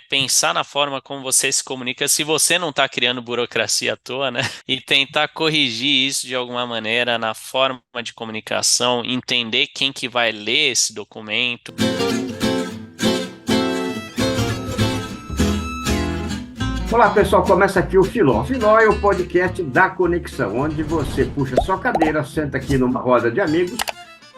pensar na forma como você se comunica, se você não está criando burocracia à toa, né? E tentar corrigir isso de alguma maneira na forma de comunicação, entender quem que vai ler esse documento. Olá, pessoal. Começa aqui o Filó. Filó é o podcast da Conexão, onde você puxa sua cadeira, senta aqui numa roda de amigos,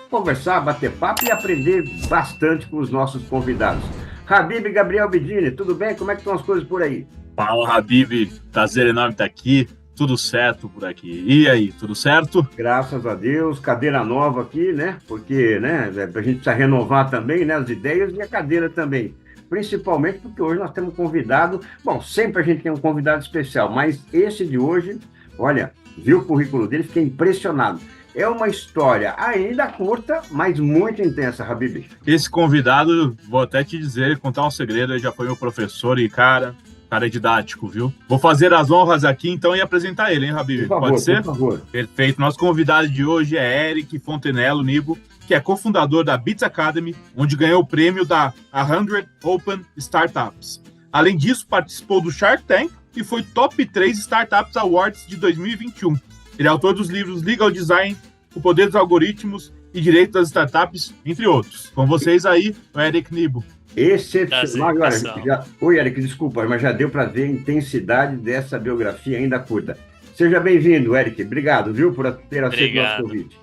conversar, bater papo e aprender bastante com os nossos convidados. Habib e Gabriel Bedini, tudo bem? Como é que estão as coisas por aí? Fala, Habib. Prazer enorme estar aqui. Tudo certo por aqui. E aí, tudo certo? Graças a Deus, cadeira nova aqui, né? Porque, né, a gente precisa renovar também, né, as ideias e a cadeira também. Principalmente porque hoje nós temos um convidado. Bom, sempre a gente tem um convidado especial, mas esse de hoje, olha, viu o currículo dele, fiquei impressionado. É uma história ainda curta, mas muito intensa, Habib. Esse convidado, vou até te dizer, contar um segredo, ele já foi meu professor e, cara é didático, viu? Vou fazer as honras aqui então e apresentar ele, hein, Por Habib? Pode favor, por ser? favor. Perfeito. Nosso convidado de hoje é Eric Fontenello Nibo, que é cofundador da Bits Academy, onde ganhou o prêmio da 100 Open Startups. Além disso, participou do Shark Tank e foi Top 3 Startups Awards de 2021. Ele é autor dos livros Legal Design, O Poder dos Algoritmos e Direito das Startups, entre outros. Com vocês aí, o Eric Nibo. Excepcional. Prazer, E olha, pessoal. Oi, Eric, desculpa, mas já deu para ver a intensidade dessa biografia ainda curta. Seja bem-vindo, Eric. Obrigado, viu, por ter aceito o nosso Obrigado. convite.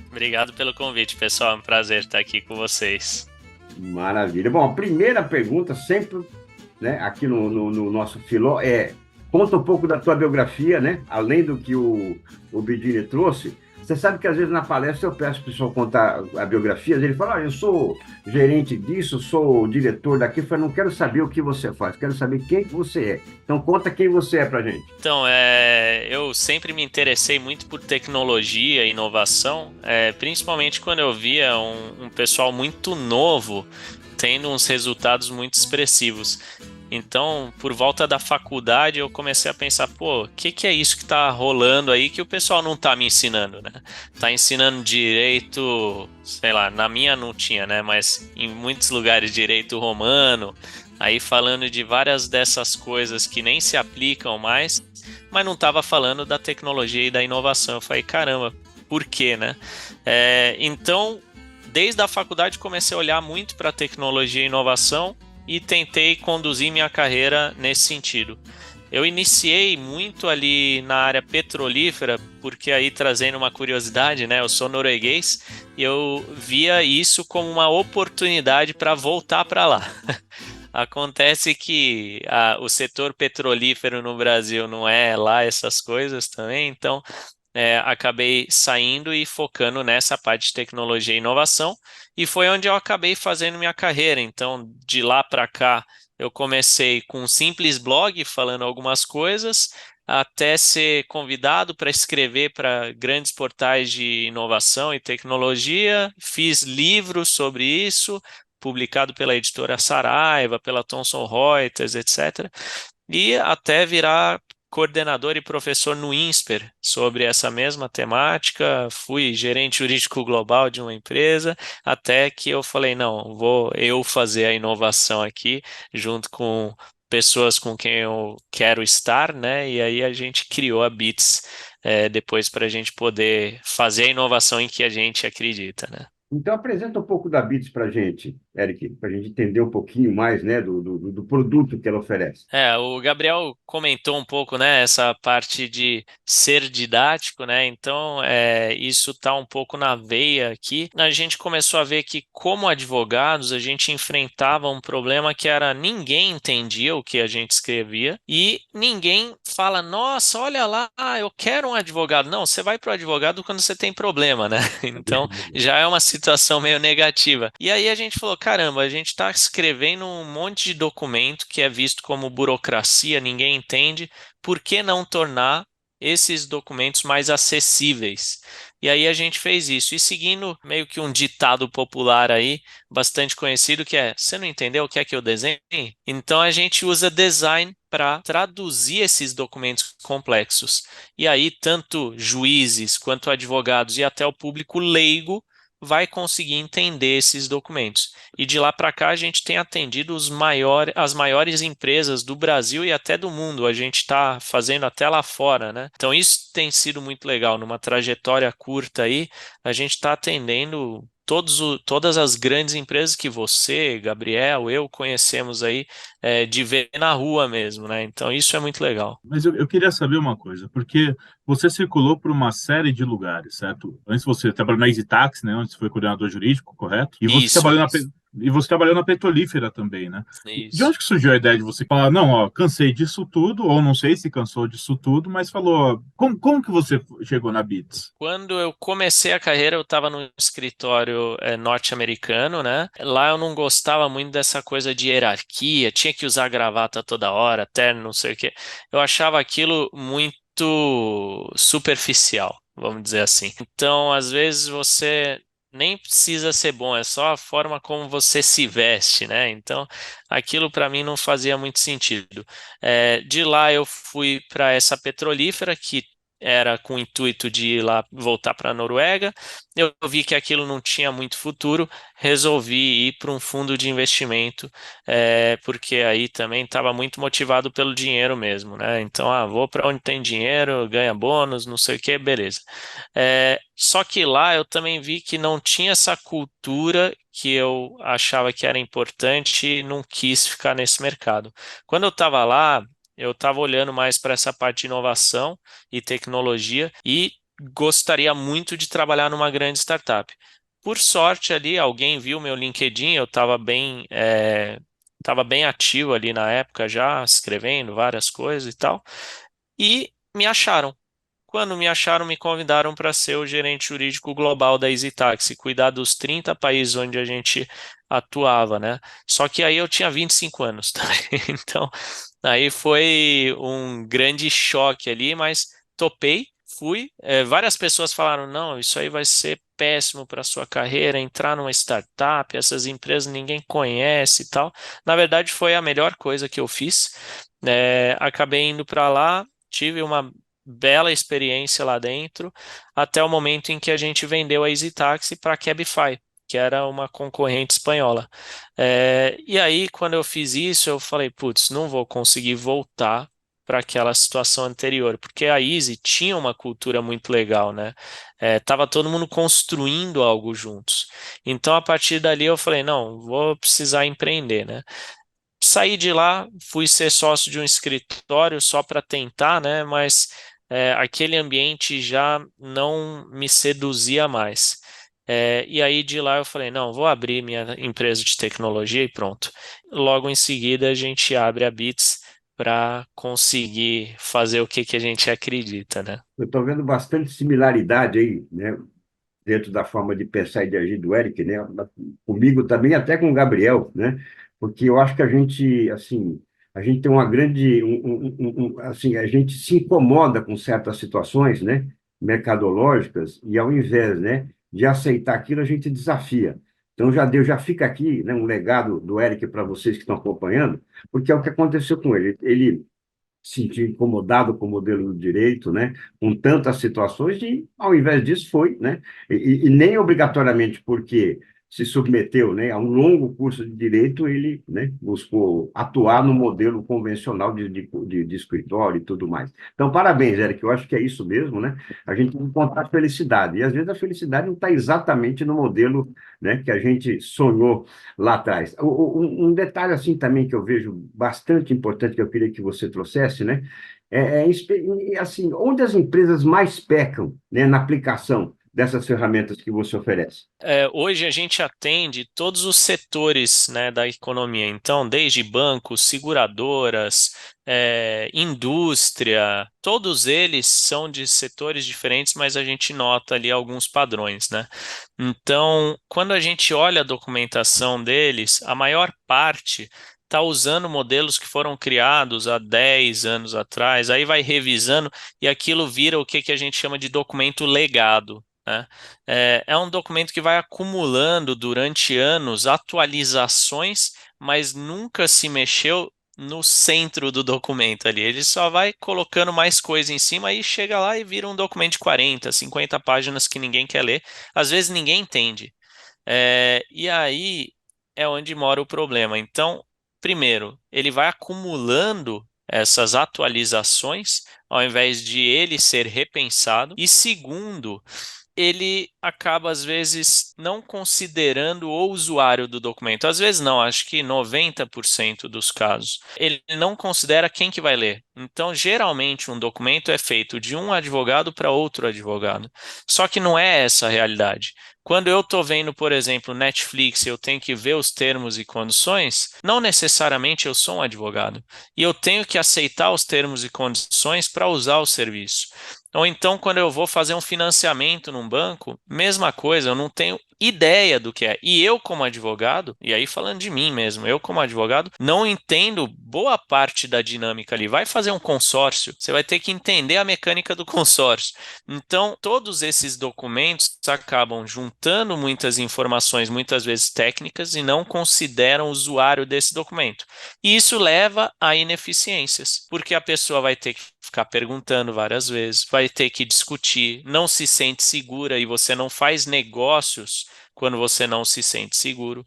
Obrigado pelo convite, pessoal. É um prazer estar aqui com vocês. Maravilha. Bom, a primeira pergunta, sempre, né, aqui no nosso Filó, conta um pouco da tua biografia, né? Além do que o Bedini trouxe. Você sabe que às vezes na palestra eu peço para o pessoal contar a biografia, ele fala, eu sou gerente disso, sou diretor daqui. Eu falo, não quero saber o que você faz, quero saber quem você é. Então conta quem você é para gente. Então, eu sempre me interessei muito por tecnologia e inovação, principalmente quando eu via um pessoal muito novo tendo uns resultados muito expressivos. Então, por volta da faculdade, eu comecei a pensar, pô, o que que é isso que tá rolando aí que o pessoal não tá me ensinando, né? Tá ensinando direito, sei lá, na minha não tinha, né? Mas em muitos lugares direito romano, aí falando de várias dessas coisas que nem se aplicam mais, mas não estava falando da tecnologia e da inovação. Eu falei, caramba, por quê, né? Então, desde a faculdade comecei a olhar muito para tecnologia e inovação e tentei conduzir minha carreira nesse sentido. Eu iniciei muito ali na área petrolífera, porque aí trazendo uma curiosidade, né? Eu sou norueguês e eu via isso como uma oportunidade para voltar para lá. Acontece que o setor petrolífero no Brasil não é lá essas coisas também, então acabei saindo e focando nessa parte de tecnologia e inovação, e foi onde eu acabei fazendo minha carreira. Então, de lá para cá, eu comecei com um simples blog falando algumas coisas, até ser convidado para escrever para grandes portais de inovação e tecnologia, fiz livros sobre isso, publicado pela editora Saraiva, pela Thomson Reuters, etc. E até virar coordenador e professor no INSPER sobre essa mesma temática. Fui gerente jurídico global de uma empresa, até que eu falei, não, vou eu fazer a inovação aqui, junto com pessoas com quem eu quero estar, né? E aí a gente criou a Bits, depois para a gente poder fazer a inovação em que a gente acredita, né? Então, apresenta um pouco da Bits para a gente, Eric, para a gente entender um pouquinho mais, né, do produto que ela oferece. O Gabriel comentou um pouco, né, essa parte de ser didático, né? Então, isso está um pouco na veia aqui. A gente começou a ver que, como advogados, a gente enfrentava um problema que era ninguém entendia o que a gente escrevia e ninguém fala, nossa, olha lá, eu quero um advogado. Não, você vai para o advogado quando você tem problema, né? Então, já é uma situação meio negativa. E aí a gente falou, caramba, a gente está escrevendo um monte de documento que é visto como burocracia, ninguém entende, por que não tornar esses documentos mais acessíveis? E aí a gente fez isso. E seguindo meio que um ditado popular aí, bastante conhecido, que é, você não entendeu o que é que eu desenhei? Então a gente usa design para traduzir esses documentos complexos. E aí, tanto juízes quanto advogados e até o público leigo vai conseguir entender esses documentos. E de lá para cá a gente tem atendido as maiores empresas do Brasil e até do mundo. A gente está fazendo até lá fora, né? Então isso tem sido muito legal. Numa trajetória curta aí, a gente está atendendo todas as grandes empresas que você, Gabriel, eu conhecemos aí, de ver na rua mesmo, né? Então isso é muito legal. Mas eu queria saber uma coisa, porque você circulou por uma série de lugares, certo? Antes você trabalhou na Easy Taxi, né? Onde você foi coordenador jurídico, correto? E você Isso, trabalhou isso, e você trabalhou na Petrolífera também, né? De isso. onde que surgiu a ideia de você falar, não, ó, cansei disso tudo, ou não sei se cansou disso tudo, mas falou, ó, como que você chegou na Bits? Quando eu comecei a carreira, eu estava num escritório norte-americano, né? Lá eu não gostava muito dessa coisa de hierarquia, tinha que usar gravata toda hora, terno, não sei o quê. Eu achava aquilo muito superficial, vamos dizer assim. Então, às vezes você nem precisa ser bom, é só a forma como você se veste, né? Então, aquilo para mim não fazia muito sentido. De lá eu fui para essa petrolífera que era com o intuito de ir lá voltar para a Noruega. Eu vi que aquilo não tinha muito futuro, resolvi ir para um fundo de investimento, porque aí também estava muito motivado pelo dinheiro mesmo, né? Então, vou para onde tem dinheiro, ganha bônus, não sei o que, beleza. Só que lá eu também vi que não tinha essa cultura que eu achava que era importante e não quis ficar nesse mercado. Quando eu estava lá, eu estava olhando mais para essa parte de inovação e tecnologia e gostaria muito de trabalhar numa grande startup. Por sorte ali, alguém viu meu LinkedIn, eu estava bem ativo ali na época já, escrevendo várias coisas e tal, e me acharam. Quando me acharam, me convidaram para ser o gerente jurídico global da EasyTaxi, cuidar dos 30 países onde a gente atuava, né? Só que aí eu tinha 25 anos também, então aí foi um grande choque ali, mas topei, fui. Várias pessoas falaram: não, isso aí vai ser péssimo para sua carreira, entrar numa startup, essas empresas ninguém conhece e tal. Na verdade, foi a melhor coisa que eu fiz. Acabei indo para lá, tive uma bela experiência lá dentro, até o momento em que a gente vendeu a EasyTaxi para a Cabify, que era uma concorrente espanhola. E aí, quando eu fiz isso, eu falei, putz, não vou conseguir voltar para aquela situação anterior, porque a Easy tinha uma cultura muito legal, né? Tava todo mundo construindo algo juntos. Então, a partir dali, eu falei, não, vou precisar empreender, né? Saí de lá, fui ser sócio de um escritório só para tentar, né? Mas aquele ambiente já não me seduzia mais. E aí de lá eu falei, não, vou abrir minha empresa de tecnologia e pronto. Logo em seguida a gente abre a Bits para conseguir fazer o que a gente acredita, né? Eu estou vendo bastante similaridade aí, né, dentro da forma de pensar e de agir do Eric, né, comigo também, até com o Gabriel, né, porque eu acho que a gente, assim, a gente tem uma grande, assim, a gente se incomoda com certas situações, né, mercadológicas, e ao invés, né, de aceitar aquilo, a gente desafia. Então já deu, já fica aqui, né, um legado do Eric para vocês que estão acompanhando, porque é o que aconteceu com ele. Ele se sentiu incomodado com o modelo do direito, né, com tantas situações, e ao invés disso foi, né, e nem obrigatoriamente porque se submeteu, né, a um longo curso de direito, ele, né, buscou atuar no modelo convencional de escritório e tudo mais. Então, parabéns, Eric, eu acho que é isso mesmo, né, a gente tem que encontrar felicidade, e às vezes a felicidade não está exatamente no modelo, né, que a gente sonhou lá atrás. Um detalhe assim também que eu vejo bastante importante que eu queria que você trouxesse, né? Assim, onde as empresas mais pecam, né, na aplicação dessas ferramentas que você oferece? Hoje a gente atende todos os setores, né, da economia, então, desde bancos, seguradoras, indústria, todos eles são de setores diferentes, mas a gente nota ali alguns padrões, né? Então, quando a gente olha a documentação deles, a maior parte está usando modelos que foram criados há 10 anos atrás, aí vai revisando e aquilo vira o que a gente chama de documento legado, né? É um documento que vai acumulando durante anos atualizações, mas nunca se mexeu no centro do documento ali. Ele só vai colocando mais coisa em cima e chega lá e vira um documento de 40, 50 páginas que ninguém quer ler. Às vezes ninguém entende. E aí é onde mora o problema. Então, primeiro, ele vai acumulando essas atualizações ao invés de ele ser repensado. E segundo, ele acaba, às vezes, não considerando o usuário do documento. Às vezes não, acho que 90% dos casos. Ele não considera quem que vai ler. Então, geralmente, um documento é feito de um advogado para outro advogado. Só que não é essa a realidade. Quando eu estou vendo, por exemplo, Netflix, eu tenho que ver os termos e condições, não necessariamente eu sou um advogado. E eu tenho que aceitar os termos e condições para usar o serviço. Ou então, quando eu vou fazer um financiamento num banco, mesma coisa, eu não tenho ideia do que é. E eu, como advogado, e aí falando de mim mesmo, eu, como advogado, não entendo boa parte da dinâmica ali. Vai fazer um consórcio, você vai ter que entender a mecânica do consórcio. Então, todos esses documentos acabam juntando muitas informações, muitas vezes técnicas, e não consideram o usuário desse documento. E isso leva a ineficiências, porque a pessoa vai ter que ficar perguntando várias vezes, vai ter que discutir, não se sente segura e você não faz negócios quando você não se sente seguro.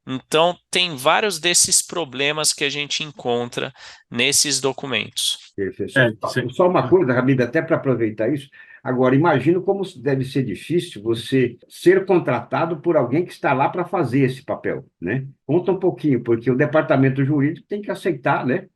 Então, tem vários desses problemas que a gente encontra nesses documentos. Perfeito. É, Só uma coisa, Habib, até para aproveitar isso. Agora, imagino como deve ser difícil você ser contratado por alguém que está lá para fazer esse papel, né? Conta um pouquinho, porque o departamento jurídico tem que aceitar, né,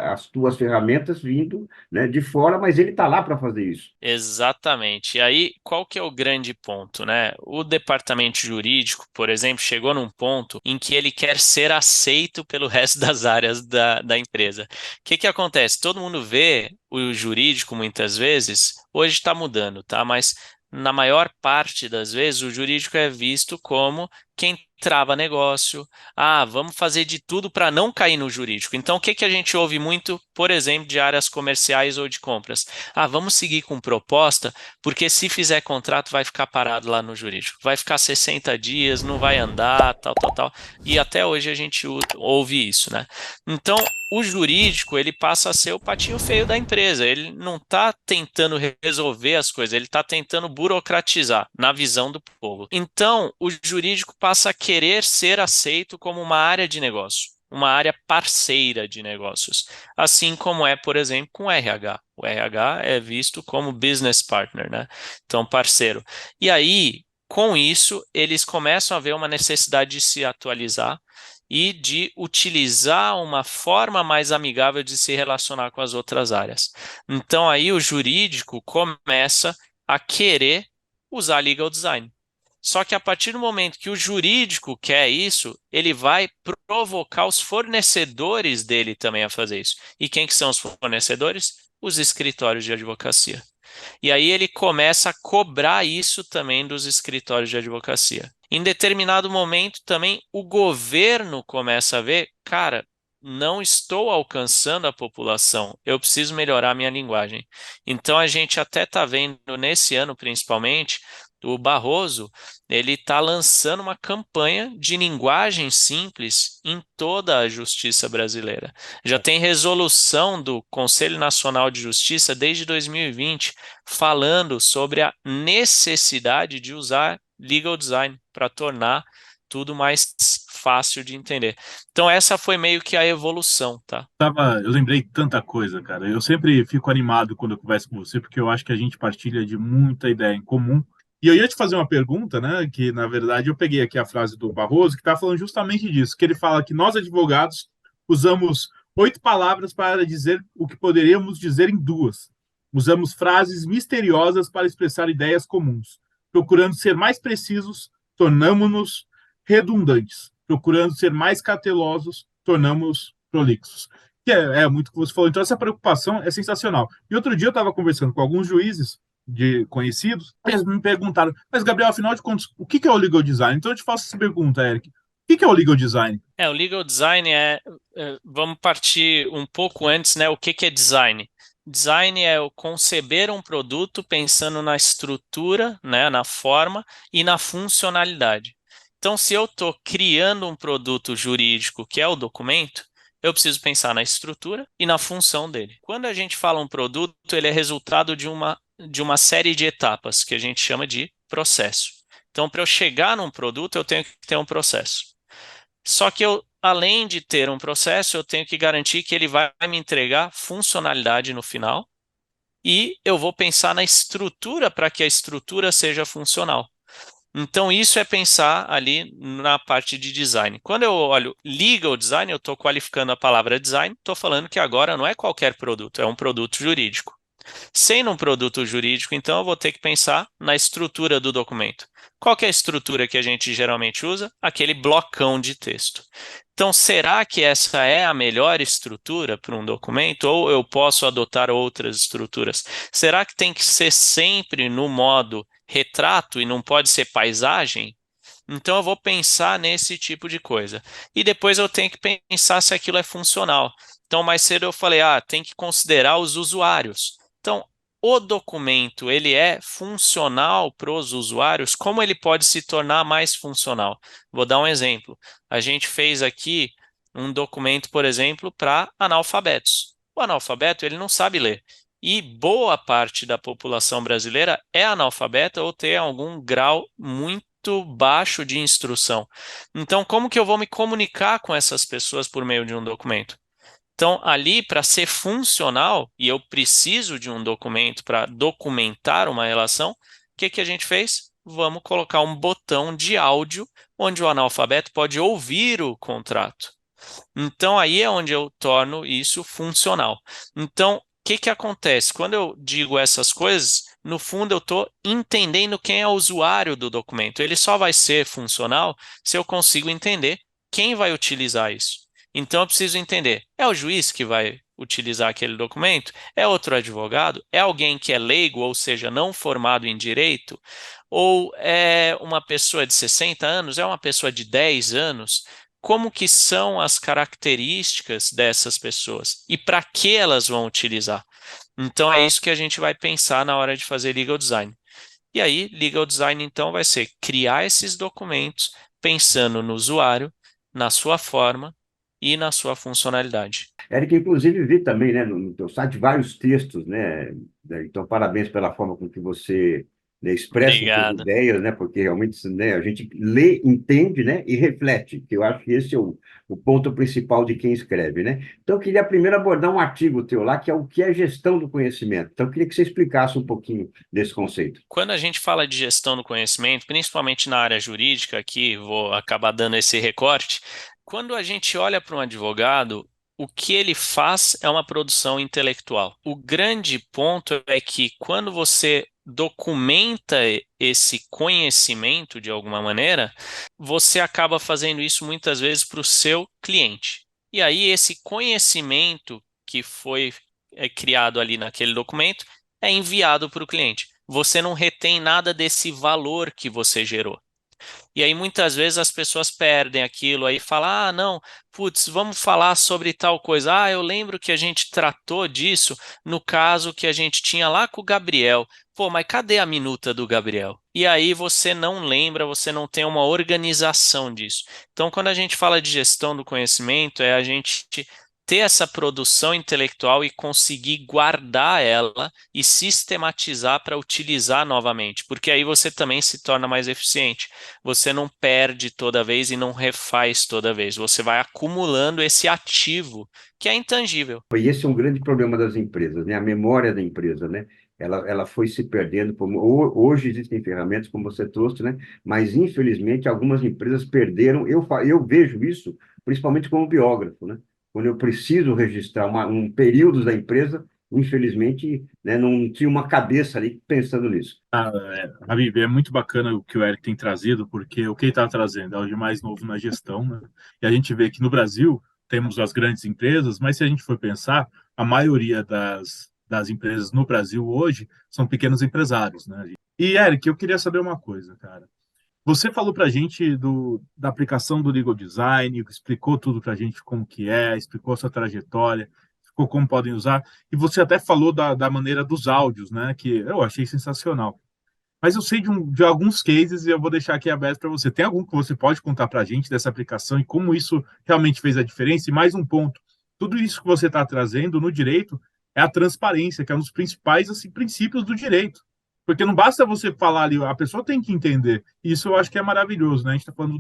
as tuas ferramentas vindo, né, de fora, mas ele está lá para fazer isso. Exatamente. E aí, qual que é o grande ponto, né? O departamento jurídico, por exemplo, chegou num ponto em que ele quer ser aceito pelo resto das áreas da empresa. O que que acontece? Todo mundo vê o jurídico muitas vezes, hoje está mudando, tá? Mas na maior parte das vezes, o jurídico é visto como quem trava negócio. Ah, vamos fazer de tudo para não cair no jurídico. Então, o que que a gente ouve muito, por exemplo, de áreas comerciais ou de compras? Ah, vamos seguir com proposta, porque se fizer contrato vai ficar parado lá no jurídico. Vai ficar 60 dias, não vai andar, tal, tal, tal. E até hoje a gente ouve isso, né? Então, o jurídico, ele passa a ser o patinho feio da empresa. Ele não está tentando resolver as coisas, ele está tentando burocratizar na visão do povo. Então, o jurídico passa a querer ser aceito como uma área de negócio, uma área parceira de negócios, assim como é, por exemplo, com o RH. O RH é visto como business partner, né? Então, parceiro. E aí, com isso, eles começam a ver uma necessidade de se atualizar e de utilizar uma forma mais amigável de se relacionar com as outras áreas. Então, aí o jurídico começa a querer usar legal design. Só que a partir do momento que o jurídico quer isso, ele vai provocar os fornecedores dele também a fazer isso. E quem que são os fornecedores? Os escritórios de advocacia. E aí ele começa a cobrar isso também dos escritórios de advocacia. Em determinado momento também o governo começa a ver, cara, não estou alcançando a população, eu preciso melhorar minha linguagem. Então a gente até está vendo nesse ano principalmente, o Barroso, ele está lançando uma campanha de linguagem simples em toda a justiça brasileira. Já tem resolução do Conselho Nacional de Justiça desde 2020 falando sobre a necessidade de usar legal design para tornar tudo mais fácil de entender. Então essa foi meio que a evolução, tá? Eu lembrei de tanta coisa, cara. Eu sempre fico animado quando eu converso com você, porque eu acho que a gente partilha de muita ideia em comum. E eu ia te fazer uma pergunta, né? Que na verdade eu peguei aqui a frase do Barroso, que está falando justamente disso, que ele fala que nós advogados usamos 8 palavras para dizer o que poderíamos dizer em 2. Usamos frases misteriosas para expressar ideias comuns. Procurando ser mais precisos, tornamos-nos redundantes. Procurando ser mais cautelosos, tornamos prolixos. Que é muito o que você falou. Então, essa preocupação é sensacional. E outro dia eu estava conversando com alguns juízes de conhecidos, eles me perguntaram, mas Gabriel, afinal de contas, o que é o legal design? Então eu te faço essa pergunta, Eric. O que é o legal design? O legal design vamos partir um pouco antes, né? O que é design? Design é o conceber um produto pensando na estrutura, né, na forma e na funcionalidade. Então, se eu estou criando um produto jurídico, que é o documento, eu preciso pensar na estrutura e na função dele. Quando a gente fala um produto, ele é resultado de uma série de etapas que a gente chama de processo. Então, para eu chegar num produto, eu tenho que ter um processo. Só que eu, além de ter um processo, eu tenho que garantir que ele vai me entregar funcionalidade no final e eu vou pensar na estrutura para que a estrutura seja funcional. Então, isso é pensar ali na parte de design. Quando eu olho legal design, eu estou qualificando a palavra design, estou falando que agora não é qualquer produto, é um produto jurídico. Sendo um produto jurídico, então, eu vou ter que pensar na estrutura do documento. Qual que é a estrutura que a gente geralmente usa? Aquele blocão de texto. Então, será que essa é a melhor estrutura para um documento? Ou eu posso adotar outras estruturas? Será que tem que ser sempre no modo retrato e não pode ser paisagem? Então, eu vou pensar nesse tipo de coisa. E depois eu tenho que pensar se aquilo é funcional. Então, mais cedo eu falei, tem que considerar os usuários. Então, o documento, ele é funcional para os usuários? Como ele pode se tornar mais funcional? Vou dar um exemplo. A gente fez aqui um documento, por exemplo, para analfabetos. O analfabeto, ele não sabe ler. E boa parte da população brasileira é analfabeta ou tem algum grau muito baixo de instrução. Então, como que eu vou me comunicar com essas pessoas por meio de um documento? Então, ali, para ser funcional, e eu preciso de um documento para documentar uma relação, o que que a gente fez? Vamos colocar um botão de áudio onde o analfabeto pode ouvir o contrato. Então, aí é onde eu torno isso funcional. Então, o que que acontece? Quando eu digo essas coisas, no fundo eu estou entendendo quem é o usuário do documento. Ele só vai ser funcional se eu consigo entender quem vai utilizar isso. Então, eu preciso entender, é o juiz que vai utilizar aquele documento? É outro advogado? É alguém que é leigo, ou seja, não formado em direito? Ou é uma pessoa de 60 anos? É uma pessoa de 10 anos? Como que são as características dessas pessoas e para que elas vão utilizar? Então, é isso que a gente vai pensar na hora de fazer legal design. E aí, legal design, então, vai ser criar esses documentos pensando no usuário, na sua forma e na sua funcionalidade. Eric, inclusive, vi também, né, no teu site vários textos, né? Então, parabéns pela forma com que você, né, expressa suas Obrigado. ideias, né? Porque realmente, né, a gente lê, entende, né? E reflete, que eu acho que esse é o ponto principal de quem escreve, né? Então, eu queria primeiro abordar um artigo teu lá, que é o que é gestão do conhecimento. Então, eu queria que você explicasse um pouquinho desse conceito. Quando a gente fala de gestão do conhecimento, principalmente na área jurídica, aqui vou acabar dando esse recorte, quando a gente olha para um advogado, o que ele faz é uma produção intelectual. O grande ponto é que quando você documenta esse conhecimento de alguma maneira, você acaba fazendo isso muitas vezes para o seu cliente. E aí, esse conhecimento que foi criado ali naquele documento é enviado para o cliente. Você não retém nada desse valor que você gerou. E aí muitas vezes as pessoas perdem aquilo, aí falam, não, putz, vamos falar sobre tal coisa. Eu lembro que a gente tratou disso no caso que a gente tinha lá com o Gabriel. Pô, mas cadê a minuta do Gabriel? E aí você não lembra, você não tem uma organização disso. Então, quando a gente fala de gestão do conhecimento, é a gente ter essa produção intelectual e conseguir guardar ela e sistematizar para utilizar novamente, porque aí você também se torna mais eficiente. Você não perde toda vez e não refaz toda vez. Você vai acumulando esse ativo que é intangível. E esse é um grande problema das empresas, né? A memória da empresa, né? Ela foi se perdendo. Hoje existem ferramentas, como você trouxe, né? Mas, infelizmente, algumas empresas perderam. Eu vejo isso principalmente como biógrafo, né? Quando eu preciso registrar um período da empresa, infelizmente, né, não tinha uma cabeça ali pensando nisso. Habib, é muito bacana o que o Eric tem trazido, porque o que ele está trazendo é o de mais novo na gestão, né? E a gente vê que no Brasil temos as grandes empresas, mas se a gente for pensar, a maioria das empresas no Brasil hoje são pequenos empresários, né? E, Eric, eu queria saber uma coisa, cara. Você falou para a gente da aplicação do legal design, explicou tudo para a gente como que é, explicou a sua trajetória, explicou como podem usar, e você até falou da maneira dos áudios, né? Que eu achei sensacional. Mas eu sei de alguns cases e eu vou deixar aqui aberto para você. Tem algum que você pode contar para a gente dessa aplicação e como isso realmente fez a diferença? E mais um ponto: tudo isso que você está trazendo no direito é a transparência, que é um dos principais assim, princípios do direito. Porque não basta você falar ali, a pessoa tem que entender. Isso eu acho que é maravilhoso, né? A gente está falando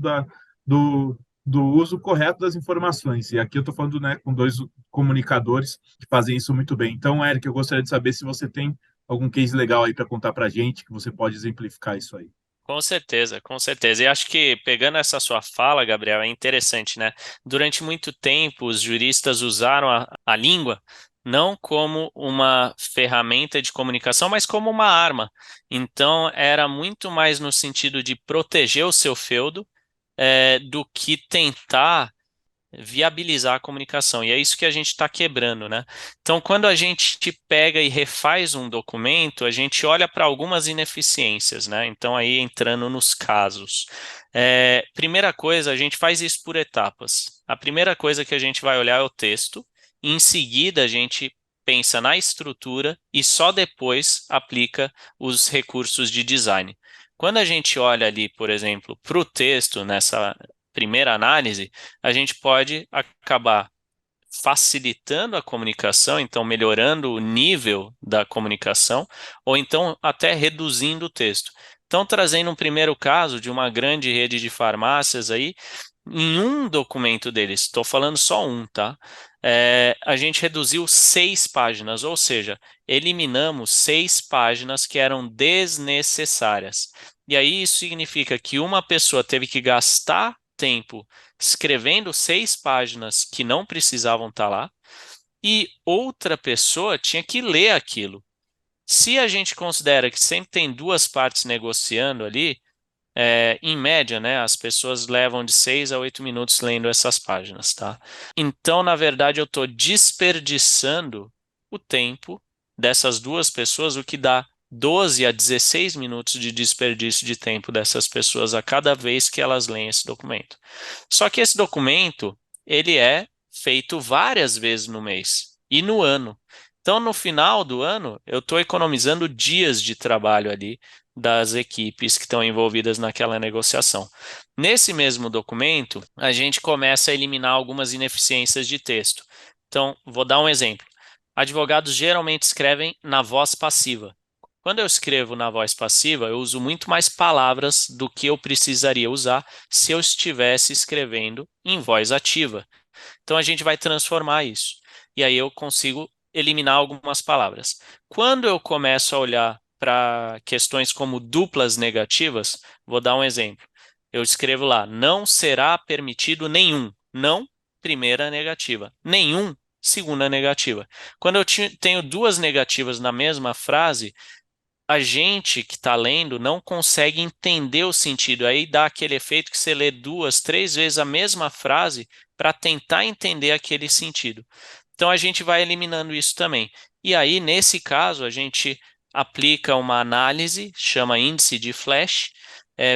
do, do uso correto das informações. E aqui eu estou falando, né, com dois comunicadores que fazem isso muito bem. Então, Eric, eu gostaria de saber se você tem algum case legal aí para contar para a gente, que você pode exemplificar isso aí. Com certeza, com certeza. E acho que pegando essa sua fala, Gabriel, é interessante, né? Durante muito tempo, os juristas usaram a língua não como uma ferramenta de comunicação, mas como uma arma. Então, era muito mais no sentido de proteger o seu feudo, do que tentar viabilizar a comunicação. E é isso que a gente está quebrando, né? Então, quando a gente pega e refaz um documento, a gente olha para algumas ineficiências, né? Então, aí entrando nos casos. Primeira coisa, a gente faz isso por etapas. A primeira coisa que a gente vai olhar é o texto, e em seguida a gente pensa na estrutura e só depois aplica os recursos de design. Quando a gente olha ali, por exemplo, para o texto, nessa primeira análise, a gente pode acabar facilitando a comunicação, então melhorando o nível da comunicação, ou então até reduzindo o texto. Então, trazendo um primeiro caso de uma grande rede de farmácias aí, em um documento deles, estou falando só um, tá? A gente reduziu 6 páginas, ou seja, eliminamos 6 páginas que eram desnecessárias. E aí isso significa que uma pessoa teve que gastar tempo escrevendo 6 páginas que não precisavam estar lá, e outra pessoa tinha que ler aquilo. Se a gente considera que sempre tem duas partes negociando ali, em média, né, as pessoas levam de 6 a 8 minutos lendo essas páginas, tá? Então, na verdade, eu estou desperdiçando o tempo dessas duas pessoas, o que dá 12 a 16 minutos de desperdício de tempo dessas pessoas a cada vez que elas leem esse documento. Só que esse documento, ele é feito várias vezes no mês e no ano. Então, no final do ano, eu estou economizando dias de trabalho ali das equipes que estão envolvidas naquela negociação. Nesse mesmo documento, a gente começa a eliminar algumas ineficiências de texto. Então, vou dar um exemplo. Advogados geralmente escrevem na voz passiva. Quando eu escrevo na voz passiva, eu uso muito mais palavras do que eu precisaria usar se eu estivesse escrevendo em voz ativa. Então, a gente vai transformar isso. E aí eu consigo eliminar algumas palavras. Quando eu começo a olhar para questões como duplas negativas, vou dar um exemplo. Eu escrevo lá, não será permitido nenhum. Não, primeira negativa. Nenhum, segunda negativa. Quando eu tenho duas negativas na mesma frase, a gente que está lendo não consegue entender o sentido. Aí dá aquele efeito que você lê 2, 3 vezes a mesma frase para tentar entender aquele sentido. Então a gente vai eliminando isso também. E aí, nesse caso, a gente aplica uma análise, chama índice de Flash,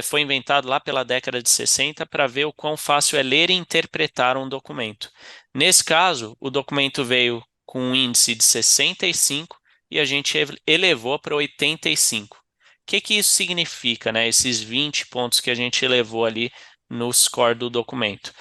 foi inventado lá pela década de 60 para ver o quão fácil é ler e interpretar um documento. Nesse caso, o documento veio com um índice de 65 e a gente elevou para 85. O que isso significa, né? Esses 20 pontos que a gente elevou ali no score do documento.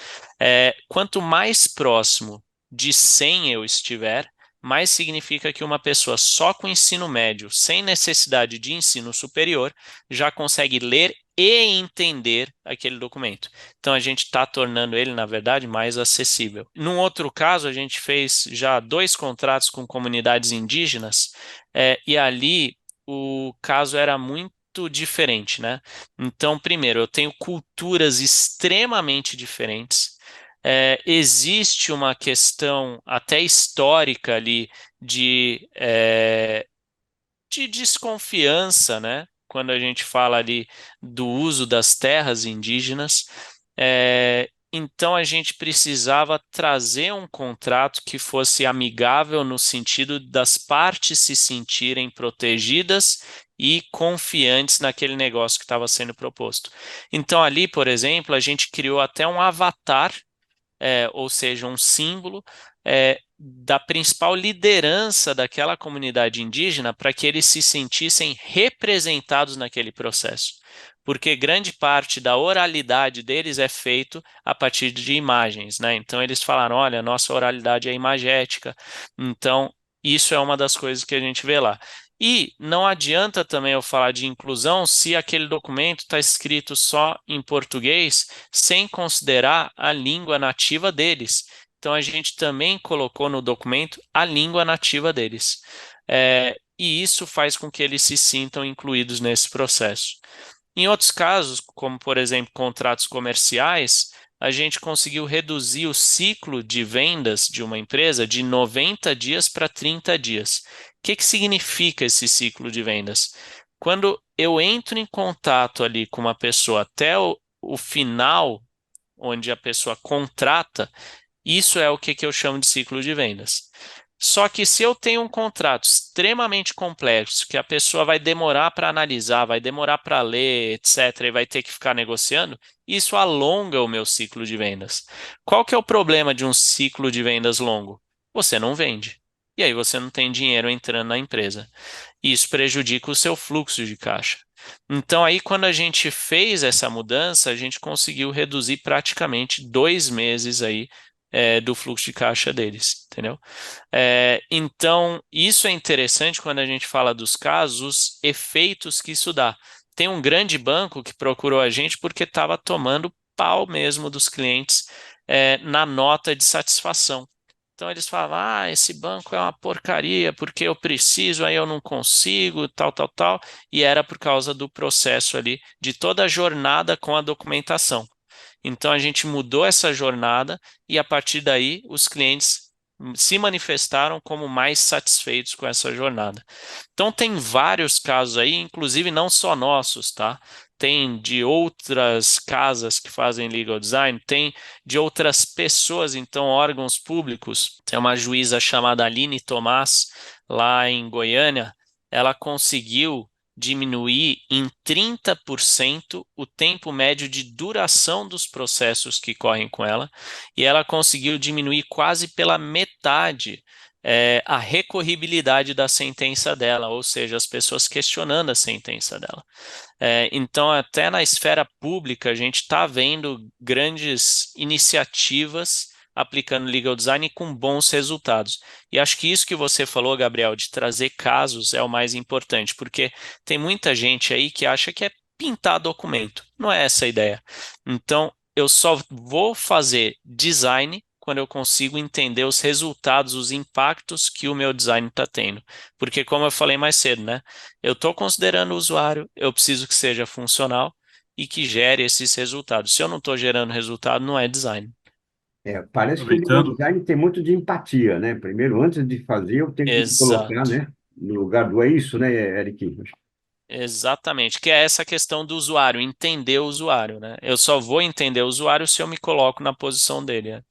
Quanto mais próximo de 100 eu estiver, mais significa que uma pessoa só com ensino médio, sem necessidade de ensino superior, já consegue ler e entender aquele documento. Então, a gente está tornando ele, na verdade, mais acessível. Num outro caso, a gente fez já 2 contratos com comunidades indígenas, e ali o caso era muito diferente, né? Então, primeiro, eu tenho culturas extremamente diferentes. Existe uma questão até histórica ali de desconfiança, né? Quando a gente fala ali do uso das terras indígenas. Então a gente precisava trazer um contrato que fosse amigável no sentido das partes se sentirem protegidas e confiantes naquele negócio que estava sendo proposto. Então ali, por exemplo, a gente criou até um avatar, ou seja, um símbolo da principal liderança daquela comunidade indígena para que eles se sentissem representados naquele processo. Porque grande parte da oralidade deles é feito a partir de imagens, né? Então eles falaram, olha, nossa oralidade é imagética. Então isso é uma das coisas que a gente vê lá. E não adianta também eu falar de inclusão se aquele documento está escrito só em português, sem considerar a língua nativa deles. Então, a gente também colocou no documento a língua nativa deles. E isso faz com que eles se sintam incluídos nesse processo. Em outros casos, como por exemplo contratos comerciais, a gente conseguiu reduzir o ciclo de vendas de uma empresa de 90 dias para 30 dias. O que significa esse ciclo de vendas? Quando eu entro em contato ali com uma pessoa até o final, onde a pessoa contrata, isso é o que eu chamo de ciclo de vendas. Só que se eu tenho um contrato extremamente complexo, que a pessoa vai demorar para analisar, vai demorar para ler, etc., e vai ter que ficar negociando, isso alonga o meu ciclo de vendas. Qual que é o problema de um ciclo de vendas longo? Você não vende. E aí você não tem dinheiro entrando na empresa. Isso prejudica o seu fluxo de caixa. Então, aí, quando a gente fez essa mudança, a gente conseguiu reduzir praticamente 2 meses aí, do fluxo de caixa deles, entendeu? Então, isso é interessante quando a gente fala dos casos, os efeitos que isso dá. Tem um grande banco que procurou a gente porque estava tomando pau mesmo dos clientes, na nota de satisfação. Então eles falavam, esse banco é uma porcaria, porque eu preciso, aí eu não consigo, tal, tal, tal. E era por causa do processo ali, de toda a jornada com a documentação. Então a gente mudou essa jornada e a partir daí os clientes se manifestaram como mais satisfeitos com essa jornada. Então tem vários casos aí, inclusive não só nossos, tá? Tem de outras casas que fazem legal design, tem de outras pessoas, então órgãos públicos. Tem uma juíza chamada Aline Tomás, lá em Goiânia, ela conseguiu diminuir em 30% o tempo médio de duração dos processos que correm com ela, e ela conseguiu diminuir quase pela metade a recorribilidade da sentença dela, ou seja, as pessoas questionando a sentença dela. Então, até na esfera pública, a gente está vendo grandes iniciativas aplicando legal design com bons resultados. E acho que isso que você falou, Gabriel, de trazer casos é o mais importante, porque tem muita gente aí que acha que é pintar documento. Não é essa a ideia. Então, eu só vou fazer design quando eu consigo entender os resultados, os impactos que o meu design está tendo. Porque, como eu falei mais cedo, né? Eu estou considerando o usuário, eu preciso que seja funcional e que gere esses resultados. Se eu não estou gerando resultado, não é design. Parece que o legal Aproveitando, design tem muito de empatia, né? Primeiro, antes de fazer, eu tenho que me colocar, Exato. né, no lugar do... É isso, né, Eric? Exatamente, que é essa questão do usuário, entender o usuário, né? Eu só vou entender o usuário se eu me coloco na posição dele. Né?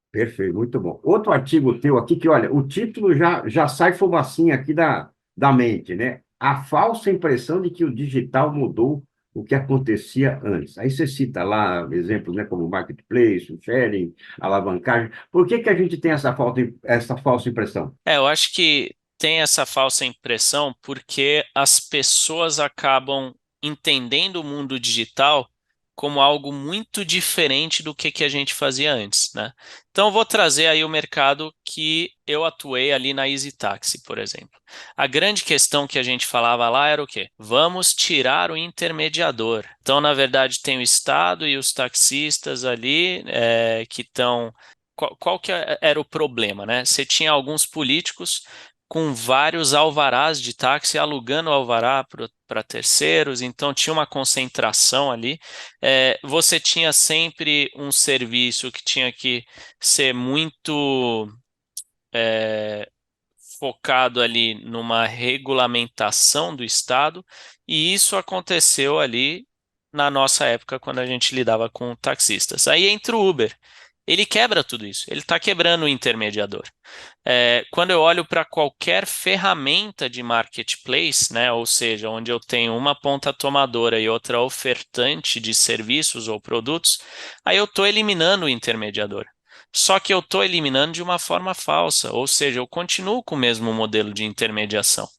Perfeito, muito bom. Outro artigo teu aqui que, olha, o título já sai fumacinha aqui da mente, né? A falsa impressão de que o digital mudou o que acontecia antes. Aí você cita lá exemplos, né, como marketplace, o sharing, alavancagem. Por que que a gente tem essa falsa impressão? Eu acho que tem essa falsa impressão porque as pessoas acabam entendendo o mundo digital como algo muito diferente do que a gente fazia antes, né? Então, eu vou trazer aí o mercado que eu atuei ali na Easy Taxi, por exemplo. A grande questão que a gente falava lá era o quê? Vamos tirar o intermediador. Então, na verdade, tem o Estado e os taxistas ali que estão qual que era o problema, né? Você tinha alguns políticos com vários alvarás de táxi alugando o alvará para terceiros, então tinha uma concentração ali. Você tinha sempre um serviço que tinha que ser muito focado ali numa regulamentação do Estado, e isso aconteceu ali na nossa época quando a gente lidava com taxistas. Aí entra o Uber. Ele quebra tudo isso, ele está quebrando o intermediador. Quando eu olho para qualquer ferramenta de marketplace, né, ou seja, onde eu tenho uma ponta tomadora e outra ofertante de serviços ou produtos, aí eu estou eliminando o intermediador. Só que eu estou eliminando de uma forma falsa, ou seja, eu continuo com o mesmo modelo de intermediação.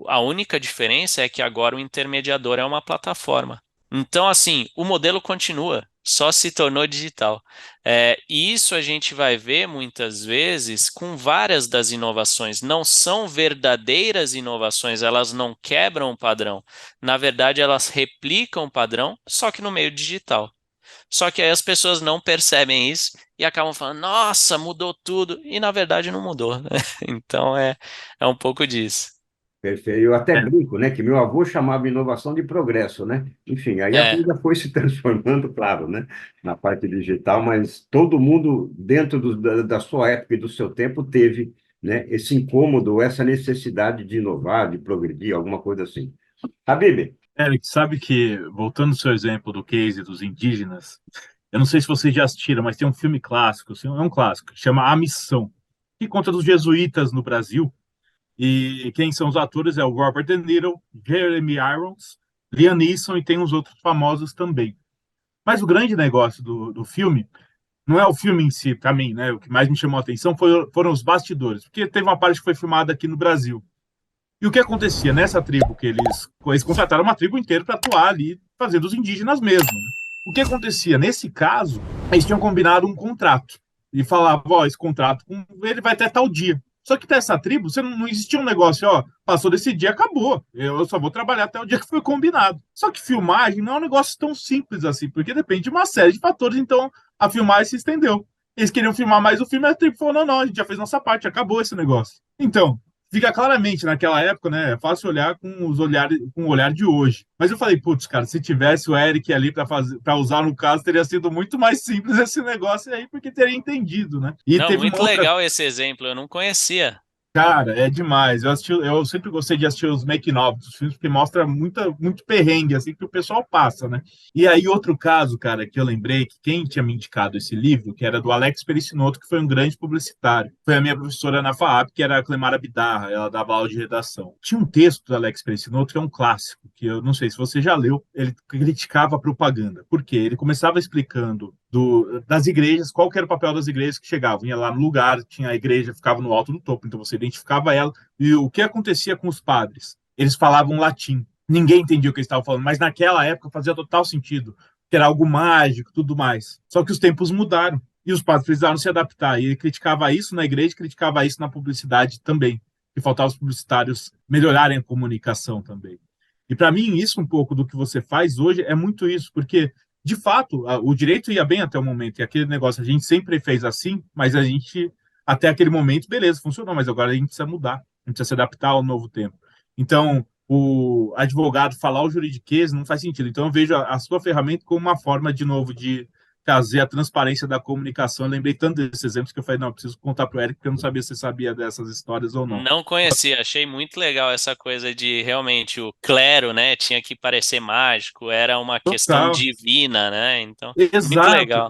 A única diferença é que agora o intermediador é uma plataforma. Então, assim, o modelo continua, só se tornou digital. E isso a gente vai ver muitas vezes com várias das inovações. Não são verdadeiras inovações, elas não quebram o padrão. Na verdade, elas replicam o padrão, só que no meio digital. Só que aí as pessoas não percebem isso e acabam falando, nossa, mudou tudo. E na verdade não mudou, né? Então é um pouco disso. Perfeito. Eu até É, brinco, né, que meu avô chamava inovação de progresso, né? Enfim, aí a É, coisa foi se transformando, claro, né, na parte digital, mas todo mundo dentro da sua época e do seu tempo teve, né, esse incômodo, essa necessidade de inovar, de progredir, alguma coisa assim. Habib, Eric, sabe que, voltando ao seu exemplo do case dos indígenas, eu não sei se vocês já assistiram, mas tem um filme clássico, assim, é um clássico, que chama A Missão, que conta dos jesuítas no Brasil. E quem são os atores é o Robert De Niro, Jeremy Irons, Liam Neeson e tem uns outros famosos também. Mas o grande negócio do filme não é o filme em si, para mim, né? O que mais me chamou a atenção foram os bastidores, porque teve uma parte que foi filmada aqui no Brasil. E o que acontecia nessa tribo que eles contrataram uma tribo inteira para atuar ali, fazendo os indígenas mesmo, né? O que acontecia nesse caso, eles tinham combinado um contrato e falavam, ó, esse contrato ele vai até tal dia. Só que para essa tribo, você não existia um negócio, ó, passou desse dia, acabou. Eu só vou trabalhar até o dia que foi combinado. Só que filmagem não é um negócio tão simples assim, porque depende de uma série de fatores, então a filmagem se estendeu. Eles queriam filmar mais o filme, a tribo falou, não, não, a gente já fez nossa parte, acabou esse negócio. Então, fica claramente naquela época, né? É fácil olhar com o olhar de hoje. Mas eu falei, putz, cara, se tivesse o Eric ali para usar no caso, teria sido muito mais simples esse negócio aí, porque teria entendido, né? E não, teve uma muito outra. legal esse exemplo, eu não conhecia. Cara, é demais. Eu sempre gostei de assistir os making-of dos filmes, porque mostra muito perrengue, assim, que o pessoal passa, né? E aí, outro caso, cara, que eu lembrei, que quem tinha me indicado esse livro, que era do Alex Pericinoto, que foi um grande publicitário. Foi a minha professora na FAAP, que era a Clemara Bidarra, ela dava aula de redação. Tinha um texto do Alex Pericinoto, que é um clássico, que eu não sei se você já leu, ele criticava a propaganda. Por quê? Ele começava explicando das igrejas, qual que era o papel das igrejas que chegavam. Ia lá no lugar, tinha a igreja, ficava no alto do topo, então você identificava ela. E o que acontecia com os padres? Eles falavam latim. Ninguém entendia o que eles estavam falando, mas naquela época fazia total sentido, que era algo mágico, tudo mais. Só que os tempos mudaram e os padres precisaram se adaptar. E ele criticava isso na igreja, criticava isso na publicidade também, que faltava os publicitários melhorarem a comunicação também. E para mim, isso um pouco do que você faz hoje é muito isso, porque de fato, o direito ia bem até o momento, e aquele negócio a gente sempre fez assim, mas a gente, até aquele momento, beleza, funcionou, mas agora a gente precisa mudar, a gente precisa se adaptar ao novo tempo. Então, o advogado falar o juridiquês não faz sentido. Então, eu vejo a sua ferramenta como uma forma, de novo, de trazer a transparência da comunicação. Eu lembrei tanto desses exemplos que eu falei, não, eu preciso contar para o Eric, porque eu não sabia se sabia dessas histórias ou não. Não conhecia, achei muito legal essa coisa de realmente o clero, né? Tinha que parecer mágico, era uma questão Total. divina, né? Então, muito Exato. legal.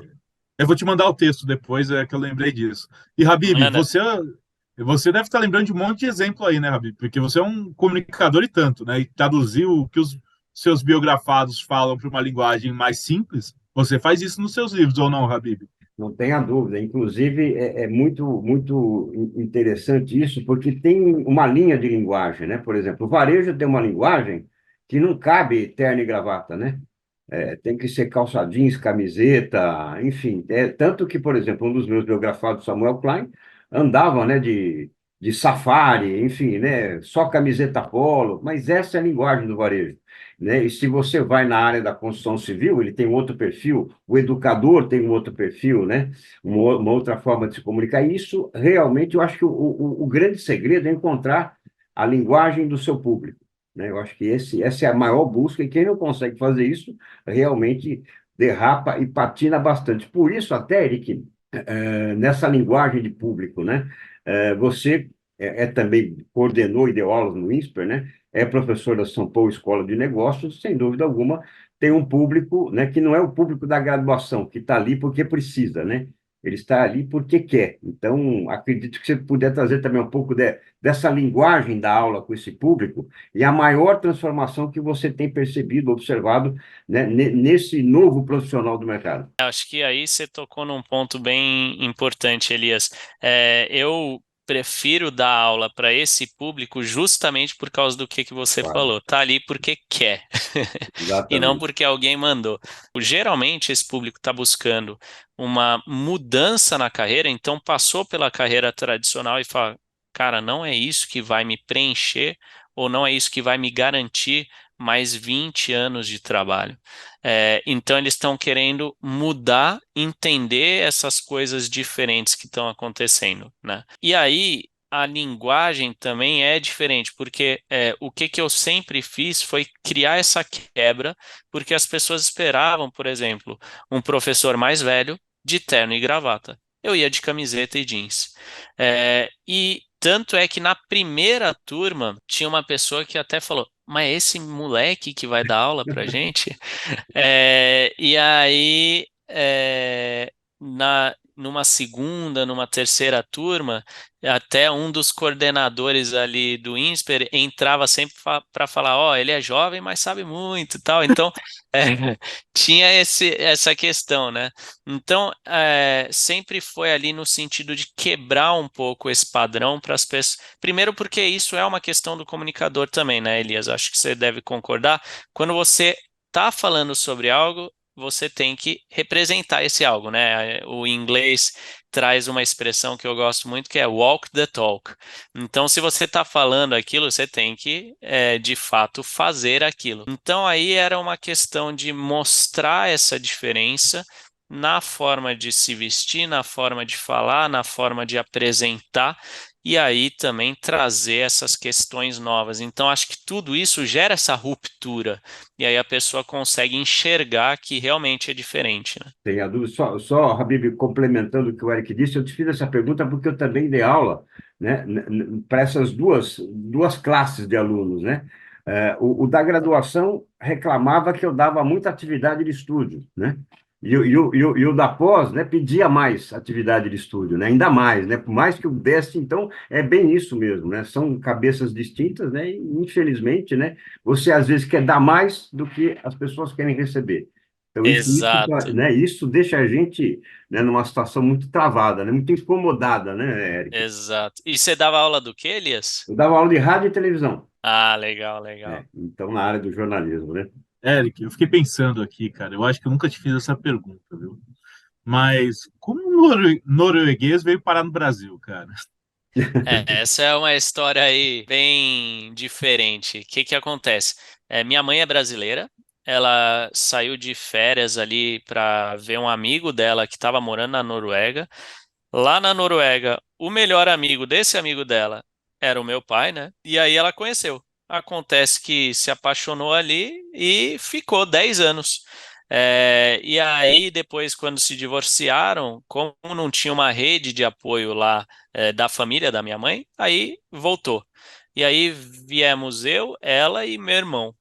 Eu vou te mandar o texto depois, é que eu lembrei disso. E, Habib, Manda. você deve estar lembrando de um monte de exemplo aí, né, Habib? Porque você é um comunicador e tanto, né? E traduzir o que os seus biografados falam para uma linguagem mais simples, você faz isso nos seus livros, ou não, Habib? não tenha dúvida. Inclusive, é muito interessante isso, porque tem uma linha de linguagem, né? Por exemplo, o varejo tem uma linguagem que não cabe terno e gravata, né? Tem que ser calça jeans, camiseta, enfim. Tanto que, por exemplo, um dos meus biografados, Samuel Klein, andava, né, de safari, enfim, né, só camiseta polo, mas essa é a linguagem do varejo, né? E se você vai na área da construção civil, ele tem um outro perfil, o educador tem um outro perfil, né? Uma outra forma de se comunicar. E isso, realmente, eu acho que o grande segredo é encontrar a linguagem do seu público, né? Eu acho que essa é a maior busca, e quem não consegue fazer isso realmente derrapa e patina bastante. Por isso, até, Eric, nessa linguagem de público, né? Você também coordenou e deu aulas no INSPER, né? É professor da São Paulo Escola de Negócios, sem dúvida alguma, tem um público, né, que não é o público da graduação, que está ali porque precisa, né? Ele está ali porque quer. Então, acredito que você puder trazer também um pouco dessa linguagem da aula com esse público e a maior transformação que você tem percebido, observado, né, nesse novo profissional do mercado. Acho que aí você tocou num ponto bem importante, Elias. Eu prefiro dar aula para esse público justamente por causa do que você Claro, falou. Tá ali porque quer e não exatamente. porque alguém mandou. Geralmente esse público está buscando uma mudança na carreira, então passou pela carreira tradicional e fala, cara, não é isso que vai me preencher ou não é isso que vai me garantir mais 20 anos de trabalho. Então eles estão querendo mudar, entender essas coisas diferentes que estão acontecendo, né? E aí a linguagem também é diferente, porque o que eu sempre fiz foi criar essa quebra, porque as pessoas esperavam, por exemplo, um professor mais velho de terno e gravata. Eu ia de camiseta e jeans. E tanto é que na primeira turma tinha uma pessoa que até falou: Mas é esse moleque que vai dar aula pra gente? E aí, numa segunda, numa terceira turma, até um dos coordenadores ali do INSPER entrava sempre para falar: Ó, ele é jovem, mas sabe muito e tal. Então, tinha essa questão, né? Então, sempre foi ali no sentido de quebrar um pouco esse padrão para as pessoas. Primeiro, porque isso é uma questão do comunicador também, né, Elias? Acho que você deve concordar. Quando você está falando sobre algo, você tem que representar esse algo, né? O inglês traz uma expressão que eu gosto muito, que é walk the talk. Então, se você está falando aquilo, você tem que, de fato, fazer aquilo. Então, aí era uma questão de mostrar essa diferença na forma de se vestir, na forma de falar, na forma de apresentar, e aí também trazer essas questões novas. Então, acho que tudo isso gera essa ruptura, e aí a pessoa consegue enxergar que realmente é diferente, né? Tem a dúvida. Só, Habib, complementando o que o Eric disse, eu te fiz essa pergunta porque eu também dei aula, né, para essas duas classes de alunos, né? O da graduação reclamava que eu dava muita atividade de estúdio, né? E o da pós, né, pedia mais atividade de estúdio, né? Ainda mais, né? Por mais que eu desse, então, é bem isso mesmo, né? São cabeças distintas, né? E, infelizmente, né? Você às vezes quer dar mais do que as pessoas querem receber. Então, Exato, né, isso deixa a gente, né, numa situação muito travada, né? Muito incomodada, né, Eric? exato. E você dava aula do quê, Elias? Eu dava aula de rádio e televisão, Ah, legal, né? legal. Então, na área do jornalismo, né? Eric, eu fiquei pensando aqui, cara. Eu acho que eu nunca te fiz essa pergunta, viu? Mas como um norueguês veio parar no Brasil, cara? Essa é uma história aí bem diferente. O que que acontece? Minha mãe é brasileira, ela saiu de férias ali para ver um amigo dela que estava morando na Noruega. Lá na Noruega, o melhor amigo desse amigo dela era o meu pai, né? E aí ela conheceu. Acontece que se apaixonou ali e ficou 10 anos. E aí, depois, quando se divorciaram, como não tinha uma rede de apoio lá, da família da minha mãe, aí voltou. E aí viemos eu, ela e meu irmão.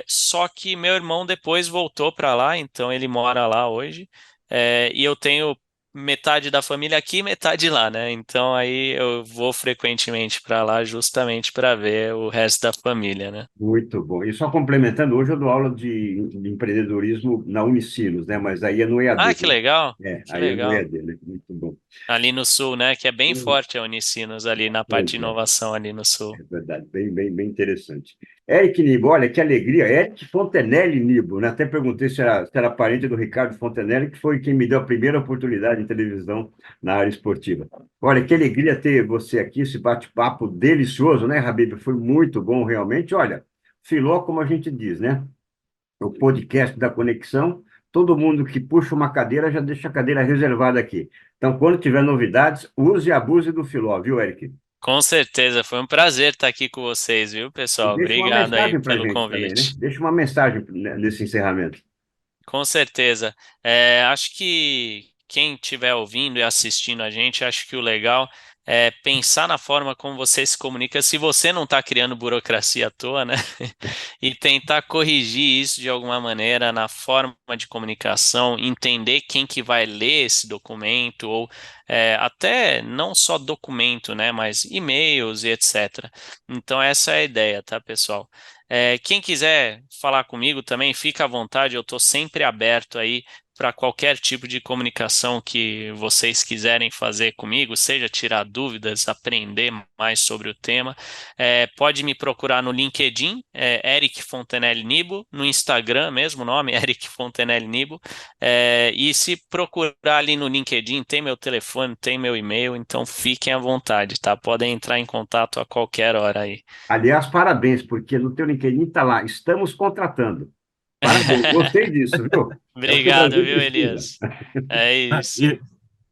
Só que meu irmão depois voltou para lá, então ele mora lá hoje. E eu tenho metade da família aqui, metade lá, né? Então aí eu vou frequentemente para lá justamente para ver o resto da família, né? Muito bom. E só complementando, hoje eu dou aula de empreendedorismo na Unicinos, né? Mas aí é no Ah, EAD, que né? legal, que Aí é no legal. EAD, né? Muito bom. Ali no sul, né? Que é bem forte a Unicinos ali na parte Pois de é. inovação ali no sul. É verdade, bem interessante. Eric Nibo, olha que alegria. Eric Fontenelle Nibo, né? Até perguntei se era parente do Ricardo Fontenelle, que foi quem me deu a primeira oportunidade em televisão na área esportiva. Olha, que alegria ter você aqui, esse bate-papo delicioso, né, Habib? Foi muito bom, realmente. Olha, Filó, como a gente diz, né? O podcast da Conexão, todo mundo que puxa uma cadeira já deixa a cadeira reservada aqui. Então, quando tiver novidades, use e abuse do Filó, viu, Eric? Com certeza, foi um prazer estar aqui com vocês, viu, E pessoal? deixa uma Obrigado aí mensagem para a pelo gente também, né? convite. Deixa uma mensagem né, nesse encerramento. Com certeza. Acho que quem estiver ouvindo e assistindo a gente, acho que o legal é pensar na forma como você se comunica, se você não está criando burocracia à toa, né? E tentar corrigir isso de alguma maneira na forma de comunicação, entender quem que vai ler esse documento, ou até não só documento, né? Mas e-mails e etc. Então, essa é a ideia, tá, pessoal? Quem quiser falar comigo também, fica à vontade, eu estou sempre aberto aí para qualquer tipo de comunicação que vocês quiserem fazer comigo, seja tirar dúvidas, aprender mais sobre o tema. Pode me procurar no LinkedIn, Eric Fontenelle Nibo, no Instagram, mesmo nome, Eric Fontenelle Nibo. E se procurar ali no LinkedIn, tem meu telefone, tem meu e-mail, então fiquem à vontade, tá? Podem entrar em contato a qualquer hora aí. Aliás, parabéns, porque no teu LinkedIn está lá, estamos contratando. Parabéns, gostei disso, viu? É o que o Obrigado, Brasil viu, precisa. Elias? É isso.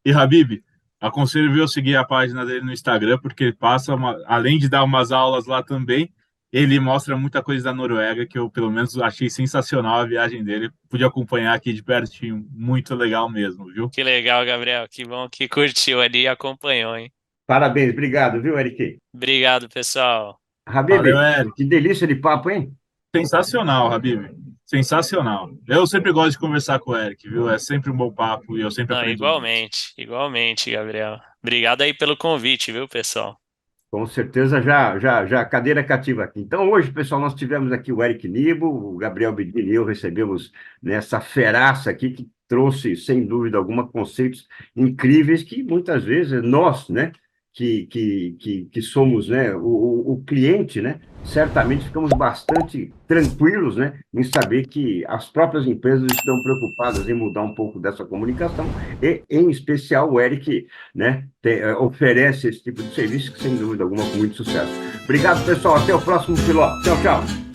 E Habib, aconselho eu seguir a página dele no Instagram, porque ele passa, além de dar umas aulas lá também, ele mostra muita coisa da Noruega, que eu, pelo menos, achei sensacional a viagem dele. Pude acompanhar aqui de pertinho, muito legal mesmo, viu? Que legal, Gabriel. Que bom que curtiu ali e acompanhou, hein? Parabéns, obrigado, viu, Eric? Obrigado, pessoal. Habib, Valeu, Eric. que delícia de papo, hein? Sensacional, Habib. Sensacional. Eu sempre gosto de conversar com o Eric, viu? É sempre um bom papo e eu sempre Não, aprendo muito. igualmente, Gabriel. Obrigado aí pelo convite, viu, pessoal? Com certeza já cadeira cativa aqui. Então, hoje, pessoal, nós tivemos aqui o Eric Nibo, o Gabriel Bedini e eu recebemos nessa feraça aqui que trouxe, sem dúvida alguma, conceitos incríveis que muitas vezes nós, né, que somos, né, o cliente, né, certamente ficamos bastante tranquilos, né, em saber que as próprias empresas estão preocupadas em mudar um pouco dessa comunicação e, em especial, o Eric, né, oferece esse tipo de serviço que, sem dúvida alguma, com muito sucesso. Obrigado, pessoal. Até o próximo Filó. Tchau, tchau.